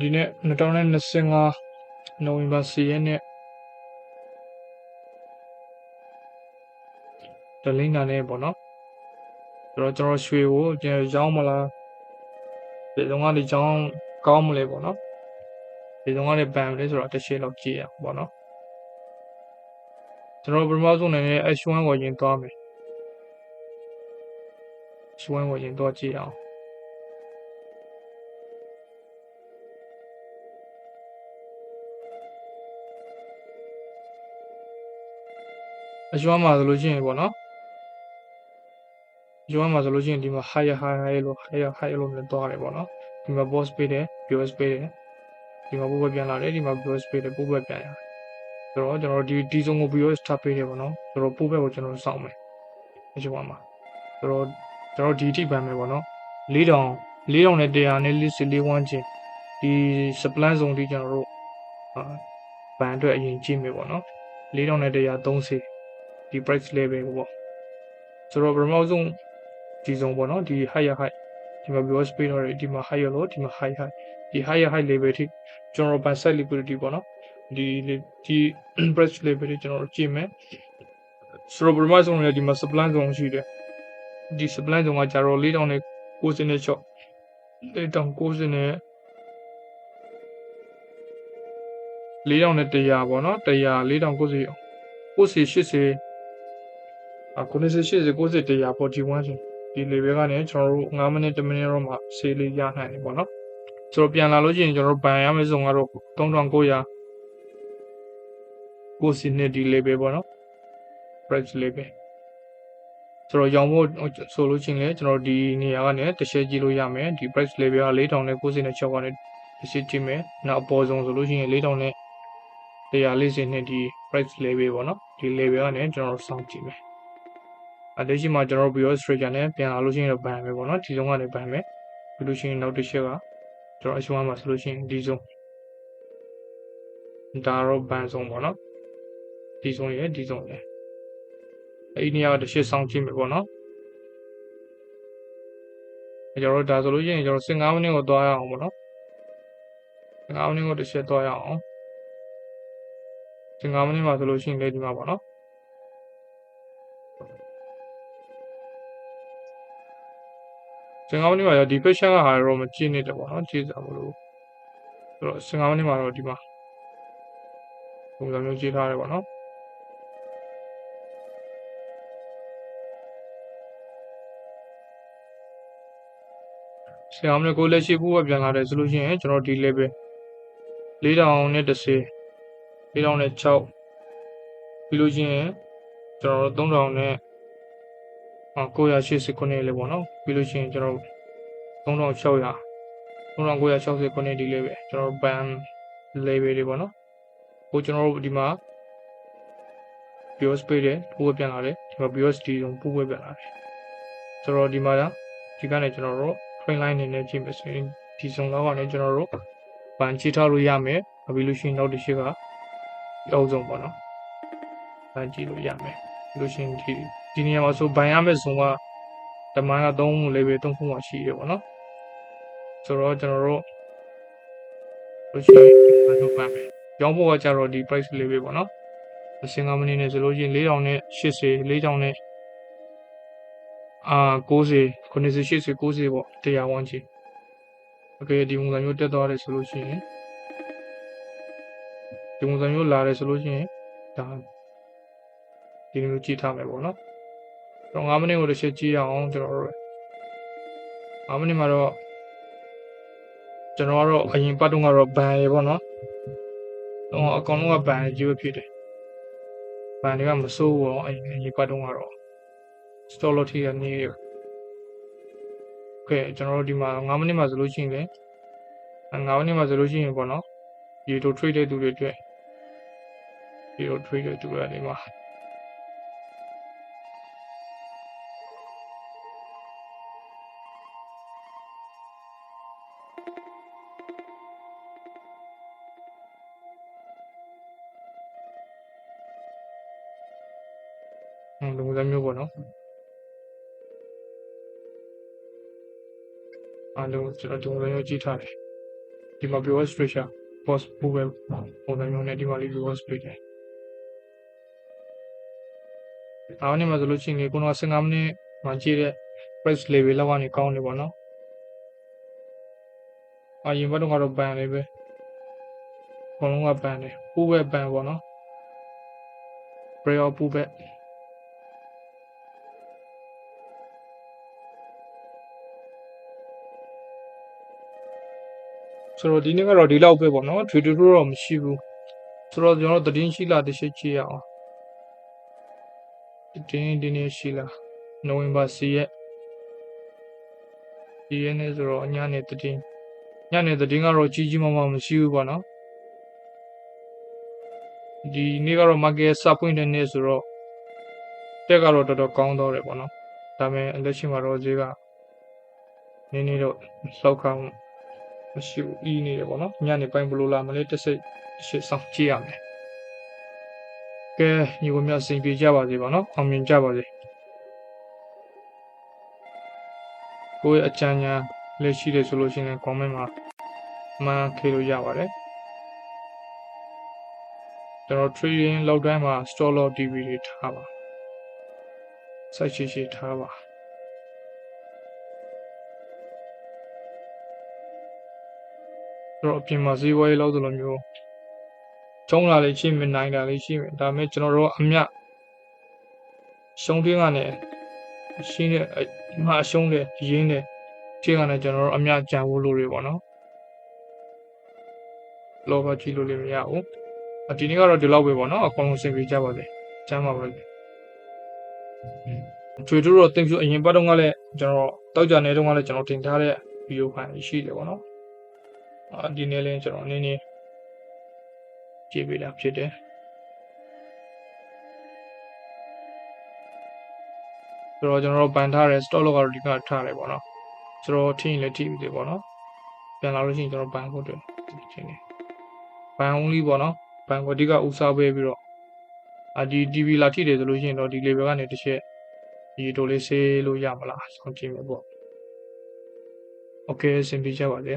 ဒီနေ့2025နိုဝင်ဘာ10ရက်နေ့တလင်းနာနေပေါ့နော်ကျွန်တော်ရွှေကိုရောင်းမလားဒီတော့ကနေရောင်းကောင်းမလဲပေါ့နော်ဒီတော့ကနေဘန်မလဲဆိုတော့တစ်ရှင်းလောက်ကြည့်ရအောင်ပေါ့နော်ကျွန်တော်ပထမဆုံးအနေနဲ့ H1 ကိုရင်သွားမယ် H1 ကိုရင်သွားကြည့်အောင်H1 မှာဆိုလို့ရှိရင်ပေါ့နော်H1 မှာဆိုလို့ရှိရင်ဒီမှာ high လို့ high လို့မျိုးသွားတယ်ပေါ့နော်ဒီမှာ boss ပေးတယ် BOS ပေးတယ်ဒီမှာပို့ပဲပြန်လာတယ်ဒီမှာ BOS ပေးတယ်ပို့ပဲပြန်ရတယ်ဆိုတော့ကျွန်တော်ဒီစုံကို BOS ထားပေးတယ်ပေါ့နော်ဆိုတော့ပို့ပဲကိုကျွန်တော်စောင့်မယ်H1 မှာဆိုတော့ကျွန်တော်ဒီအထိပန်မယ်ပေါ့နော်4000နဲ့100နဲ့44ဝန်းကျင်ဒီ supply zone ထိကျွန်တော်တို့ဘန်အတွက်အရင်ကြည့်မယ်ပေါ့နော်4000နဲ့130ဒီ price level ပေါ့ဆိုတော့ပထမဆုံးဒီစုံပေါ့နော်ဒီ higher high ဒီမှာ BOS ပေးတော့ဒီမှာ higher low ဒီမှာ high high ဒီ higher high level ထိကျွန်တော် buy side liquidity ပေါ့နော်ဒီ price level ထိကျွန်တော်ကြည့်မယ်ဆိုတော့ပထမဆုံးလည်းဒီမှာ supply zone ရှိတယ်ဒီ supply zone ကကြတော့4000နဲ့90နဲ့6 4090နဲ့4000နဲ့100ပေါ့နော်100 4090 90 80 90 80 90 100 41ဆိုဒီ level ကနေကျွန်တော်တို့9မိနစ်10မိနစ်တော့မှ sale လေးရနိုင်တယ်ပေါ့နော်ဆိုတော့ပြန်လာလို့ရှိရင်ကျွန်တော်တို့ဘန်ရမယ့်ဆုံးကတော့3900 90နဲ့ဒီ level ပေါ့နော် price level ဆိုတော့ရောင်းဖို့ဆိုလို့ရှိရင်လည်းကျွန်တော်ဒီနေရာကနေတစ်ချက်ကြည့်လို့ရမယ်ဒီ price level က4000နဲ့90နဲ့6ကနေတစ်ချက်ကြည့်မယ်နောက်အပေါ်ဆုံးဆိုလို့ရှိရင်4000နဲ့140နဲ့ဒီ price level ပေါ့နော်ဒီ level ကနေကျွန်တော်စောင့်ကြည့်မယ်လက်ရှိမှာကျွန်တော် BOS trader နဲ့ပြန်လာလို့ရှိရင်တော့ဘန်မယ်ပေါ့နော်ဒီဆုံးကနေဘန်မယ်ပြီးလို့ရှိရင်နောက်တစ်ချက်ကကျွန်တော် H1 မှာဆိုလို့ရှိရင်ဒီဆုံးဒါတော့ဘန်ဆုံးပေါ့နော်ဒီဆုံးရဲ့ဒီဆုံးရဲ့အဲ့ဒီနေရာကတစ်ချက်စောင့်ကြည့်မယ်ပေါ့နော်ကျွန်တော်တို့ဒါဆိုလို့ရှိရင်ကျွန်တော်15မိနစ်ကိုသွားရအောင်ပေါ့နော်15မိနစ်ကိုတစ်ချက်သွားရအောင်15မိနစ်မှာဆိုလို့ရှိရင်လည်းဒီမှာပေါ့နော်15မိနစ်မှာဒီ patient ကဟာတော့မကြည့်နေတယ်ပေါ့နော်ကြည့်စားမလို့ဆိုတော့15မိနစ်မှာတော့ဒီမှာပုံစံမျိုးကြည့်ထားတယ်ပေါ့နော်15မိနစ်ကိုလက်ရှိပို့ပြန်လာတယ်ဆိုလို့ရှိရင်ကျွန်တော်ဒီ level 4000နဲ့10 4000နဲ့6ပြီးလို့ရှိရင်ကျွန်တော်တို့3000နဲ့989လေးပေါ့နော်ပြီးလို့ရှိရင်ကျွန်တော်3600 3969ဒီလေးပဲကျွန်တော်ဘန် level တွေပေါ့နော်ဟိုကျွန်တော်တို့ဒီမှာ BOS ပေးတယ်ပို့ပြန်လာတယ်ဒီမှာ BOSD ကိုပို့ပြန်လာတယ်ဆိုတော့ဒီမှာဒီကနေကျွန်တော်တို့ train line အနေနဲ့ကြည့်မယ်ဆိုရင်ဒီစုံလောက်ကနေကျွန်တော်တို့ဘန်ချထားလို့ရမယ်ပြီးလို့ရှိရင်နောက်တစ်ချက်ကအောက်ဆုံးပေါ့နော်ဘန်ကြည့်လို့ရမယ်ပြီးလို့ရှိရင်ဒီနေရာမှာဆိုဘန်ရမယ့်ဇုံကတမန်က3 level 3ခုမှရှိတယ်ပေါ့နော်ဆိုတော့ကျွန်တော်တို့လို့ရှိရင်ဘန်တို့ဘန်မယ်ရောင်းဖို့ကကြတော့ဒီ price level ပေါ့နော်15မိနစ်နဲ့ဆိုလို့ရှိရင်4000နဲ့80 4000နဲ့90 90 80 90ပေါ့100ဝန်းကျင်โอเคဒီပုံစံမျိုးတက်သွားတယ်ဆိုလို့ရှိရင်ဒီပုံစံမျိုးလာတယ်ဆိုလို့ရှိရင်ဒါဒီလိုမျိုးကြည့်ထားမယ်ပေါ့နော်တော့9မိနစ်ကိုတစ်ချက်ကြည့်ရအောင်ကျွန်တော်တို့9မိနစ်မှာတော့ကျွန်တော်ကတော့အရင်ပတ်တုန်းကတော့ဘန်ရေပေါ့နော်တော့အကောင်လုံးကဘန်ကြီးပဲဖြစ်တယ်ဘန်တွေကမစိုးဘူးတော့အရင်ပတ်တုန်းကတော့ stop loss ထိကနေโอเคကျွန်တော်တို့ဒီမှာ9မိနစ်မှာဆိုလို့ရှိရင်လေ9မိနစ်မှာဆိုလို့ရှိရင်ပေါ့နော်ဒီလို trade တဲ့သူတွေအတွက်ဒီလို trade တဲ့သူတွေအနေမှာဒီပုံစံမျိုးပေါ့နော်လုံးကျွန်တော်ဒီပုံစံမျိုးကြည့်ထားတယ် ဒီမှာ BOS pressure boss ပို့ပဲပုံစံမျိုးနဲ့ဒီမှာလေး BOS ပေးတယ်အားနေမှာဆိုလို့ရှိရင်ကိုတော့15မိနစ်မှကြည့်တဲ့ price level လောက်ကနေကောင်းနေပေါ့နော်အရင်ဘက်တော့ကတော့ပန်လေးပဲဘလုံးကပန်တယ်ပို့ပဲပန်ပေါ့နော် prayer ပို့ပဲဆိုတော့ဒီနေ့ကတော့ဒီလောက်ပဲပေါ့နော် trade တော့မရှိဘူးဆိုတော့ကျွန်တော်တို့သတင်းရှိလားတစ်ချက်ကြည့်ရအောင်ဒီနေ့ရှိလားနိုဝင်ဘာ10ရက်ဒီရက်နေ့ဆိုတော့ညနေသတင်းကတော့ကြီးကြီးမားမားမရှိဘူးပေါ့နော်ဒီနေ့ကတော့ market စပွင့်တဲ့နေ့ဆိုတော့တက်ကတော့တော်တော်ကောင်းတော့တယ်ပေါ့နော်ဒါပေမဲ့လက်ရှိမှာတော့ဈေးကနည်းနည်းတော့လောက်ကောင်းမရှိဘူးအီးနေတယ်ပေါ့နော်ညနေပိုင်းဘလို့လာမလဲတစ်စိတ်ရှစ်ဆောင်ကြည့်ရမယ်ကဲညီကိုများအစဉ်ပြေကြပါစေပေါ့နော်အောင်မြင်ကြပါစေကိုယ့်ရဲ့အကြံဉာဏ်လက်ရှိတယ်ဆိုလို့ရှိရင် comment မှာမှန်ခေလို့ရပါတယ်ကျွန်တော် trading လောက်တိုင်းမှာ stop loss DV တွေထားပါစိုက်ရှိထားပါတော့အပြင်မှာဈေးဝယ်လောက်ဆိုလိုမျိုးကျုံးလာလေးရှိမယ်နိုင်တာလေးရှိမယ်ဒါပေမဲ့ကျွန်တော်တို့အမြရှုံးထင်းကနေရှင်းတဲ့မှာရှုံးတဲ့ရင်းတဲ့ထင်းကနေကျွန်တော်တို့အမြကြံဖို့လိုတွေပေါ့နော်လောဘကြီးလို့လည်းမရဘူးဒီနေ့ကတော့ဒီလောက်ပဲပေါ့နော်အကုန်လုံးစင်ပြကြပါစေကျမ်းပါပါကျွေတို့တော့တင်ပြအရင်ပတ်တော့ကလည်းကျွန်တော်တောက်ကြနေတော့ကလည်းကျွန်တော်တင်ထားတဲ့ဗီဒီယိုဖိုင်ရှိတယ်ပေါ့နော်ဒီနေ့လည်းကျွန်တော်နည်းနည်းကြည့်ပေးတာဖြစ်တယ်ဆိုတော့ကျွန်တော်တို့ပန်ထားတဲ့ stock loss ကတော့ဒီကထားတယ်ပေါ့နော်ဆိုတော့ထင်းလည်းထိပြီပေါ့နော်ပြန်လာလို့ရှိရင်ကျွန်တော်ပန်ဖို့တွေ့ချင်းနေပန် only ပေါ့နော်ပန်ကိုအဓိကဦးစားပေးပြီးတော့ဒီ TV လာထိတယ်ဆိုလို့ရှိရင်တော့ဒီ level ကနေတစ်ချက်ဒီတိုလေးဆေးလို့ရမလားဆောင်ကြည့်မယ်ပေါ့ okay အဆင်ပြေကြပါစေ